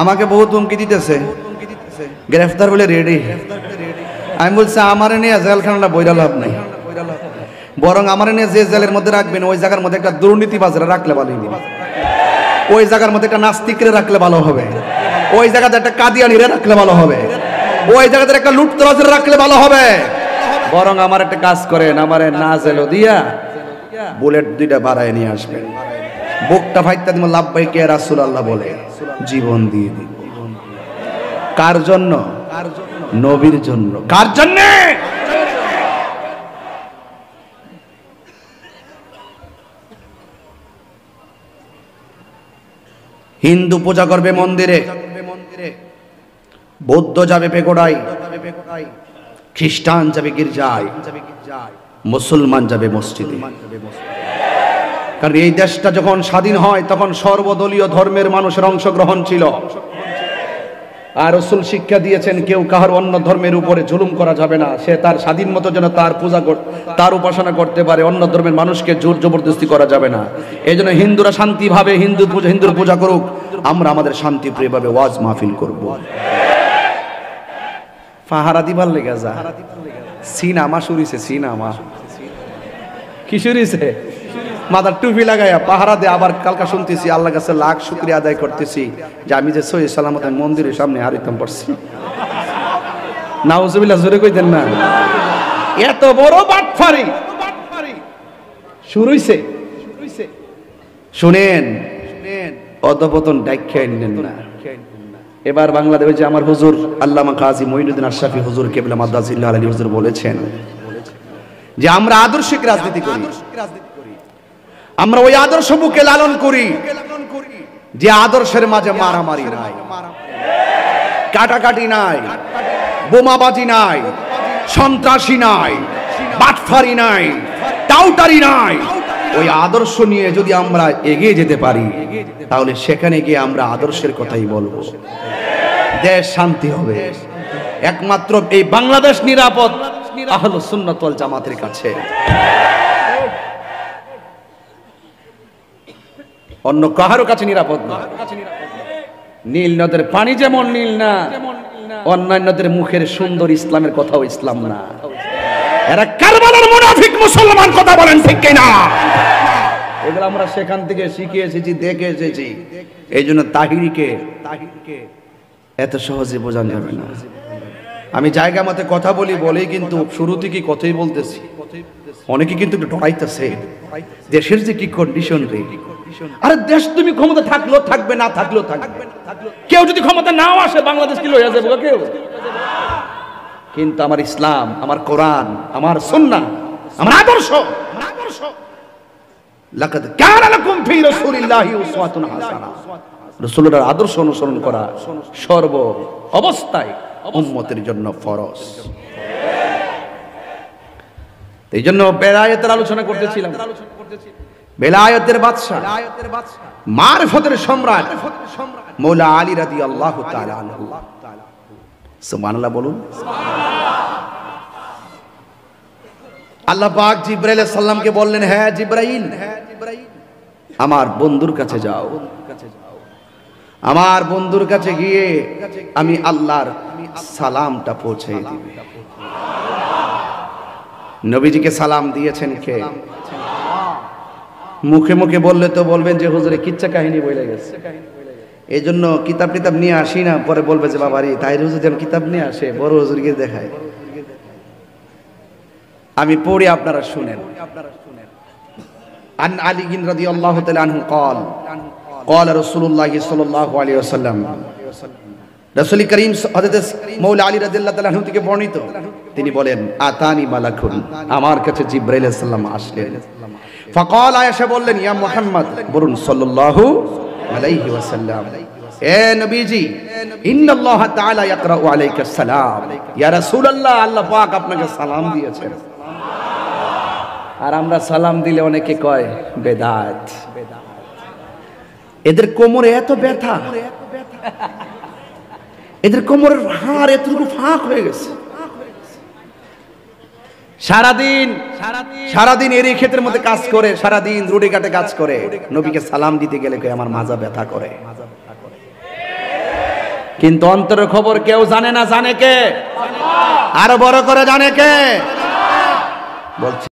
আমাকে বহুত হুমকি দিতেছে, গ্রেফতার বলে রেডি। আমি বলছি আমার নিয়ে জেলখানাটা বইরা লাভ নাই, বরং আমার নিয়ে যে জেলের মধ্যে রাখবেন ওই জায়গার মধ্যে একটা দুর্নীতিবাজরা রাখলে ভালো হবে, ওই জায়গার মধ্যে একটা নাস্তিকরে রাখলে ভালো হবে, ওই জায়গাতে একটা কাদিয়ানিরে রাখলে ভালো হবে, ওই জায়গাতে একটা লুটতরাজরে রাখলে ভালো হবে। বরং আমার একটা কাজ করেন, আমার না জেলো দিয়া বুলেট দুইটা বাড়ায় নিয়ে আসবেন, বুকটা ফাইতে দিব লাব্বাইকে রাসূলুল্লাহ বলে জীবন দিয়ে দিব। কার জন্য? নবীর জন্য। কার জন্য? হিন্দু পূজা করবে মন্দিরে, বৌদ্ধ যাবে পেগোডায়, খ্রিস্টান যাবে গির্জায়, মুসলমান যাবে মসজিদে। কারণ এই দেশটা যখন স্বাধীন হয় তখন সর্বদলীয় ধর্মের মানুষের অংশগ্রহণ ছিল। আর রাসূল শিক্ষা দিয়েছেন কেউ কাহার অন্য ধর্মের উপরে জুলুম করা যাবে না, সে তার স্বাধীন মতো যেন তার পূজা তার উপাসনা করতে পারে, অন্য ধর্মের মানুষকে জোর জবরদস্তি করা যাবে না। এই জন্য হিন্দুরা শান্তিভাবে হিন্দুর পূজা করুক, আমরা আমাদের শান্তিপ্রিয়ভাবে ওয়াজ মাহফিল করব। পাহারা দিবার লেগে যা সিনেমা শুরুছে, সিনেমা কি শুরুছে, মাথার টুপি লাগাইয়া পাহারা দে। আবার কালকা শুনতেছি আল্লাহর কাছে লাখ শুকরিয়া আদায় করতেছি যে আমি যে সহি সালামত মন্দিরের সামনে হারিতাম পারছি। নাউজুবিল্লাহ, জোরে কইতেন না। এত বড় বাটফারি শুরু হইছে। শুনেন, অধপতন ডাইখ্যা নেন না। এবার বাংলাদেশে যে আমার হুজুর আল্লামা কাজী মঈনুদ্দিন আশরাফি হুজুর কেবলা মাদ্দাজিল্লাহ আলাইহি হুজুর বলেছেন যে আমরা আদর্শিক রাজনীতি করি, আমরা ওই আদর্শ বুকে লালন করি যে আদর্শের মাঝে মারামারি নাই, কাটাকাটি নাই, বোমাবাজি নাই, সন্ত্রাসী নাই, বাটফারি নাই, টাউটারি নাই। ওই আদর্শ নিয়ে যদি আমরা এগিয়ে যেতে পারি তাহলে সেখানে গিয়ে আমরা আদর্শের কথাই বলবো, দেশ শান্তি হবে। একমাত্র এই বাংলাদেশ নিরাপদ আহলুস সুন্নাত ওয়াল জামাতের কাছে, অন্য কাহারও কাছে নিরাপদ না। নীল নদের পানি যেমন নীল না, অন্যান্যদের মুখের সুন্দর ইসলামের কথাও ইসলাম না। এরা কারবালার মুনাফিক মুসলমান, কথা বলেন ঠিক কিনা? এগুলো আমরা সেখান থেকে শিখে এসেছি, দেখে এসেছি। এই জন্য তাহিরিকে এত সহজে বোঝানো যাবে না। আমি জায়গা মতে কথা বলি কিন্তু শুরু থেকে কথাই বলতেছি। অনেকে কিন্তু একটু ডরাইতেছে, দেশের যে কি কন্ডিশন রে। আরে দেশ তুমি ক্ষমতা থাকলেও থাকবে, না থাকলেও থাকবে। কেউ যদি ক্ষমতা নাও আসে বাংলাদেশ কি লইয়া যাবে কেউ? কিন্তু আমার ইসলাম, আমার কোরআন, আমার সুন্নাহ, আমার আদর্শ, লাকাদ কানা লাকুম ফি রাসূলিল্লাহি উসওয়াতুন হাসানাহ, রাসূলের আদর্শ অনুসরণ করা সর্ব অবস্থায় উম্মতের জন্য ফরজ। এই জন্য বেলায়েতের আলোচনা করতেছিলাম। বেলায়েতের বাদশা, মারফতের সম্রাট মৌলা আলী রাদিয়াল্লাহু তাআলা আনহু। সুবহানাল্লাহ বলুন। আল্লাহ পাক জিবরাইল আলাইহিস সালামকে বললেন, হ্যাঁ জিবরাইল, আমার বন্ধুর কাছে যাও, আমার বন্ধুর কাছে গিয়ে আমি আল্লাহর সালামটা পৌঁছে দিবে। নবীজিকে সালাম দিয়েছেন কে? মুখে মুখে বললে তো বলবেন যে হুজুরে কিচ্ছা কাহিনী বলে গেছে। এই জন্য কিতাব টিতাব নিয়ে আসি না, পরে বলবে যে বাবারি তাহির হুজুর যেন কিতাব নিয়ে আসে, বড় হুজুরকে দেখায়। আমি পড়ি, আপনারা শুনেন। আন আলী রাদিয়াল্লাহু তাআলা আনহু قال قال رسول الله صلى الله عليه وسلم, রাসূল করিম হযরত মৌলা আলী রাদিয়াল্লাহু তাআলা আনহু থেকে বর্ণিত, তিনি বলেন আতানি মালাকুন, আমার কাছে জিবরাইল আলাইহিস সালাম আসলেন। ফাকাল, আয়েশা বললেন, ইয়া মুহাম্মদ, বলুন সাল্লাল্লাহু আলাইহি ওয়াসাল্লাম, এ নবীজি, ইন্নাল্লাহ তাআলা ইয়াকরাউ আলাইকা সালাম, ইয়া রাসূলুল্লাহ, আল্লাহ পাক আপনাকে সালাম দিয়েছেন। আর আমরা সালাম দিলে অনেকে কয় বেদাত। এদের কোমরে এত ব্যথা, এদের কোমরের হাড় এতটুকু ফাঁক হয়ে গেছে। সারাদিন এরই ক্ষেতের মধ্যে কাজ করে, সারাদিন রুটি কাটে কাজ করে, নবীকে সালাম দিতে গেলে আমার মাজা ব্যথা করে। কিন্তু অন্তরের খবর কেউ জানে না। জানে কে? আরো বড় করে জানে কে? বলছি